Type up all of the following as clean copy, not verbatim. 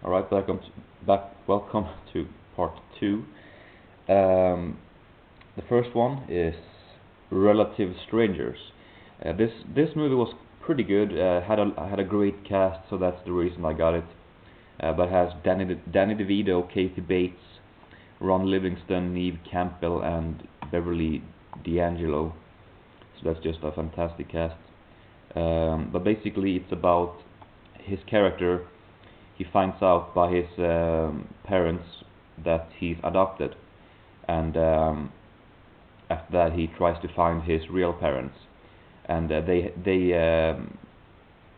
All right, welcome to part two. Um, the first one is Relative Strangers. This movie was pretty good. Had a great cast, so that's the reason I got it. But it has Danny DeVito, Kathy Bates, Ron Livingston, Neve Campbell, and Beverly D'Angelo. So that's just a fantastic cast. But basically, it's about his character. He finds out by his parents that he's adopted, and after that he tries to find his real parents, and they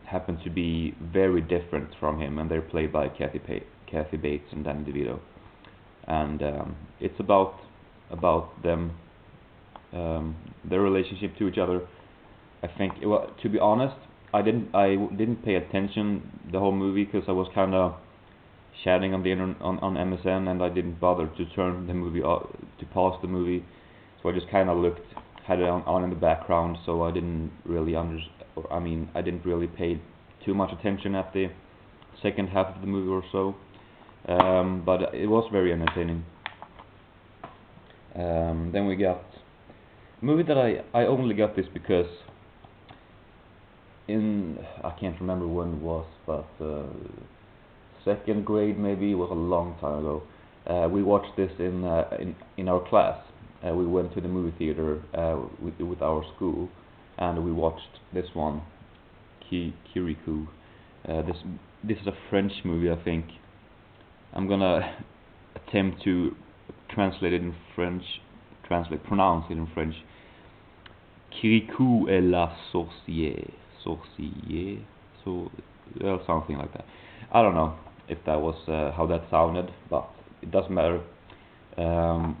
happen to be very different from him, and they're played by Kathy Bates and Danny DeVito, and it's about them, their relationship to each other. I think, well, to be honest, I didn't pay attention the whole movie because I was kind of chatting on the on MSN, and I didn't bother to turn the movie to pause the movie, so I just kind of had it on in the background, so I didn't really I didn't really pay too much attention at the second half of the movie or so, but it was very entertaining. Then we got a movie that I only got this because I can't remember when it was, but second grade maybe. It was a long time ago. We watched this in our class. We went to the movie theater with our school, and we watched this one, Kirikou. This is a French movie, I think. I'm gonna attempt to translate it in French. Pronounce it in French. Kirikou et la sorcière. Sorcier, so something like that. I don't know if that was how that sounded, but it doesn't matter. Um,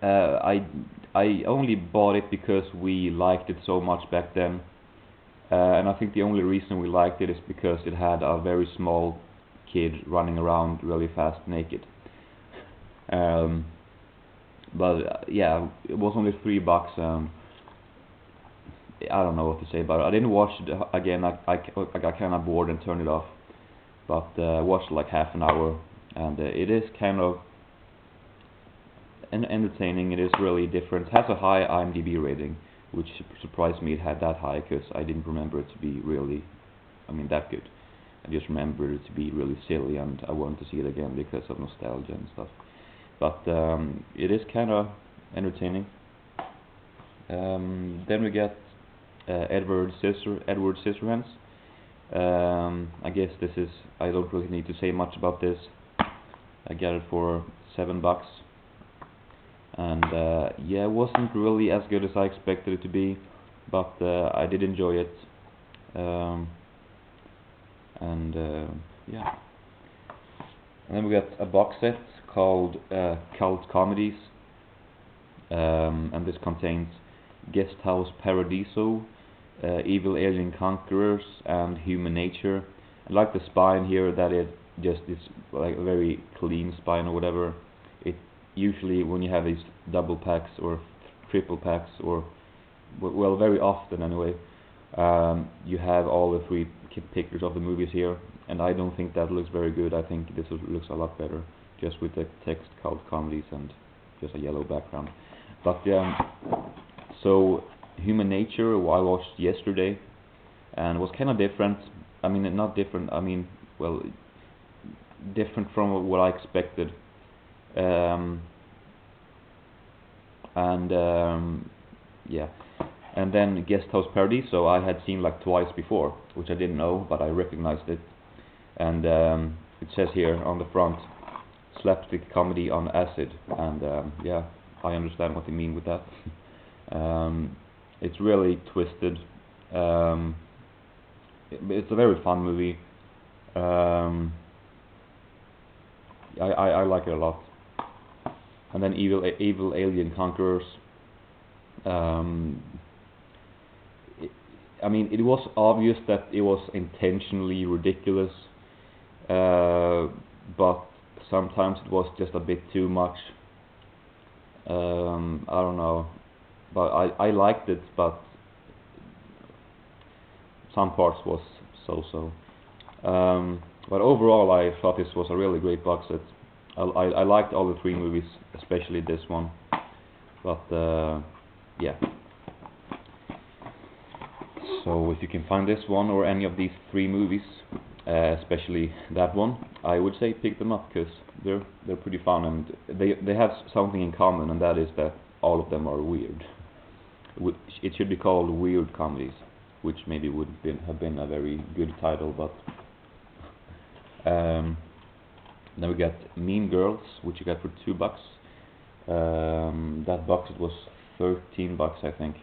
I only bought it because we liked it so much back then, and I think the only reason we liked it is because it had a very small kid running around really fast naked. Um, but yeah, it was only $3. I don't know what to say about it. I didn't watch it again. I got kind of bored and turned it off. But watched like half an hour, and it is kind of entertaining. It is really different. It has a high IMDb rating, which surprised me it had that high because I didn't remember it to be really, that good. I just remember it to be really silly, and I wanted to see it again because of nostalgia and stuff. But it is kind of entertaining. Then we get Edward Scissorhands. I guess this is. I don't really need to say much about this. I got it for $7, and yeah, it wasn't really as good as I expected it to be, but I did enjoy it. Um, and yeah, and then we got a box set called Cult Comedies, and this contains Guest House Paradiso, Evil Alien Conquerors, and Human Nature. I like the spine here, that it just is like a very clean spine or whatever. It usually, when you have these double packs or triple packs, or well, very often anyway, you have all the three pictures of the movies here, and I don't think that looks very good. I think this looks a lot better just with the text Cult Comedies and just a yellow background. But so Human Nature I watched yesterday, and was kind of different. Not different. Well, different from what I expected. Um, and yeah, and then Guest House Paradiso I had seen like twice before, which I didn't know, but I recognized it. And it says here on the front, slapstick comedy on acid, and yeah, I understand what they mean with that. It's really twisted. It's a very fun movie. Um, I like it a lot. And then Evil Alien Conquerors. Um, it, it was obvious that it was intentionally ridiculous, but sometimes it was just a bit too much. I don't know, but I liked it, but some parts was so-so. But overall, I thought this was a really great box set. I liked all the three movies, especially this one. But yeah. So if you can find this one or any of these three movies, especially that one, I would say pick them up, because they're pretty fun, and they have something in common, and that is that all of them are weird. It should be called Weird Comedies, which maybe would have been a very good title, but then we got Mean Girls, which you got for $2. That box was $13, I think.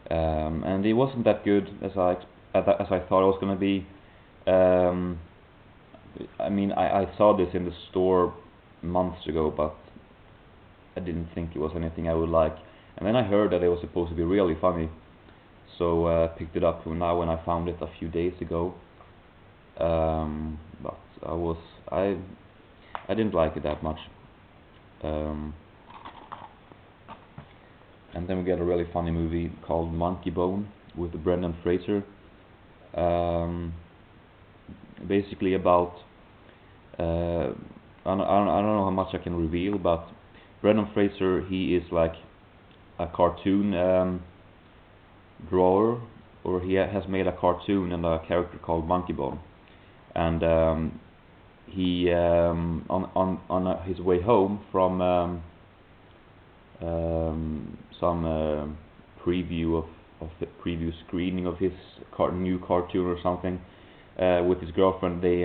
And it wasn't that good as I thought it was gonna be. I mean, I saw this in the store months ago, but I didn't think it was anything I would like. And then I heard that it was supposed to be really funny, so picked it up now when I found it a few days ago. But I didn't like it that much. And then we get a really funny movie called Monkey Bone with Brendan Fraser. Basically about I don't know how much I can reveal, but Brendan Fraser, he is like a cartoon drawer, or he has made a cartoon and a character called Monkey Bone, and he on his way home from some preview of the preview screening of his new cartoon or something, with his girlfriend, they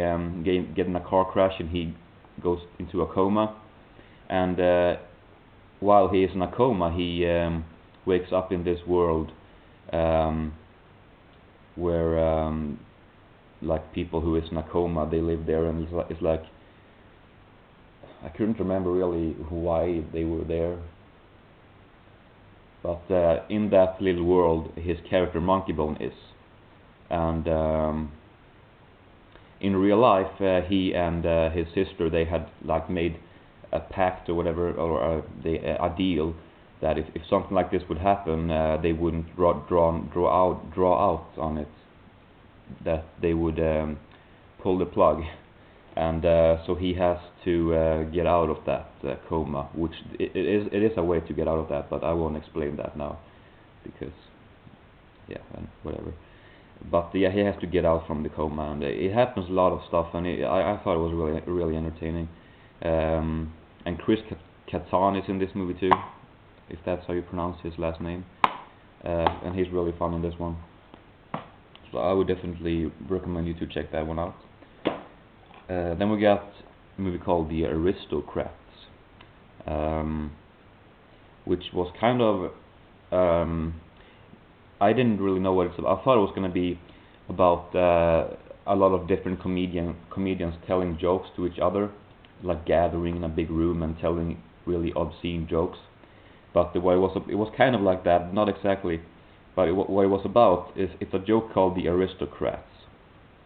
get in a car crash and he goes into a coma, and while he is in a coma, he wakes up in this world where like people who is in a coma, they live there, and it's like I couldn't remember really why they were there. But in that little world, his character Monkey Bone is, and in real life, he and his sister, they had like made a pact or whatever, or a deal that if something like this would happen, they wouldn't draw out on it. That they would pull the plug, and so he has to get out of that coma, which it is a way to get out of that, but I won't explain that now, because yeah, and whatever. But yeah, he has to get out from the coma, and it happens a lot of stuff, and I thought it was really entertaining. And Chris Kattan is in this movie too, if that's how you pronounce his last name, and he's really fun in this one. So I would definitely recommend you to check that one out. Then we got a movie called The Aristocrats, which was kind of I didn't really know what it's about. I thought it was going to be about a lot of different comedians telling jokes to each other, like gathering in a big room and telling really obscene jokes. But it was kind of like that, not exactly. But what it was about is it's a joke called The Aristocrats,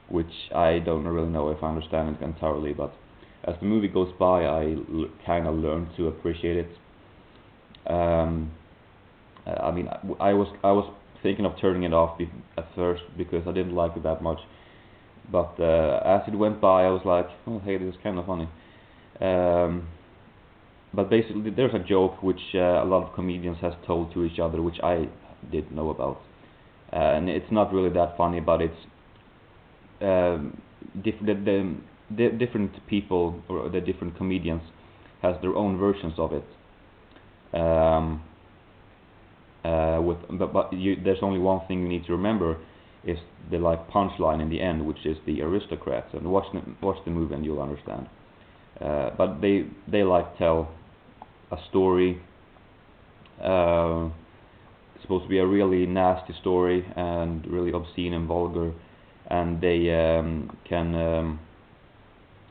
which I don't really know if I understand it entirely. But as the movie goes by, I kind of learned to appreciate it. I mean, I was thinking of turning it off at first because I didn't like it that much. But as it went by, I was like, oh hey, this is kind of funny. But basically, there's a joke which a lot of comedians has told to each other, which I didn't know about, and it's not really that funny, but it's the different people or the different comedians has their own versions of it. There's only one thing you need to remember is the like punchline in the end, which is The Aristocrats, and watch the movie and you'll understand. But they like tell a story. It's supposed to be a really nasty story and really obscene and vulgar, and they can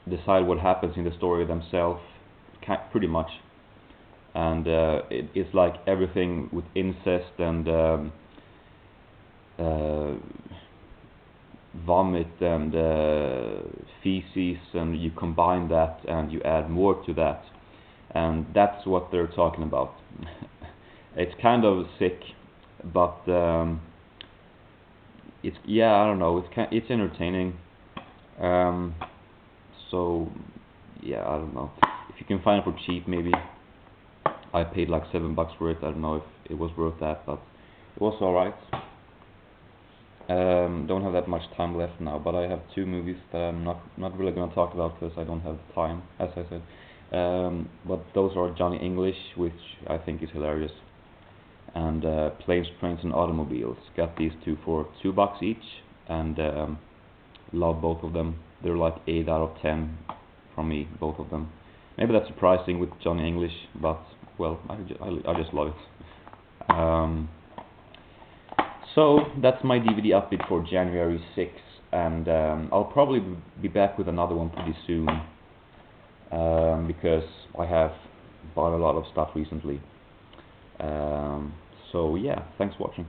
decide what happens in the story themselves, pretty much. And it's like everything with incest and vomit and feces, and you combine that and you add more to that, and that's what they're talking about. It's kind of sick, but it's, yeah, I don't know, it's entertaining. So yeah, I don't know. If you can find it for cheap, maybe. I paid like $7 for it. I don't know if it was worth that, but it was alright. Don't have that much time left now, but I have two movies that I'm not really gonna talk about because I don't have time, as I said. But those are Johnny English, which I think is hilarious, and Planes, Trains, and Automobiles. Got these two for $2 each, and love both of them. They're like 8 out of 10 from me, both of them. Maybe that's surprising with Johnny English, but well, I just love it. So that's my DVD update for January 6th, and I'll probably be back with another one pretty soon, because I have bought a lot of stuff recently. So yeah, thanks for watching.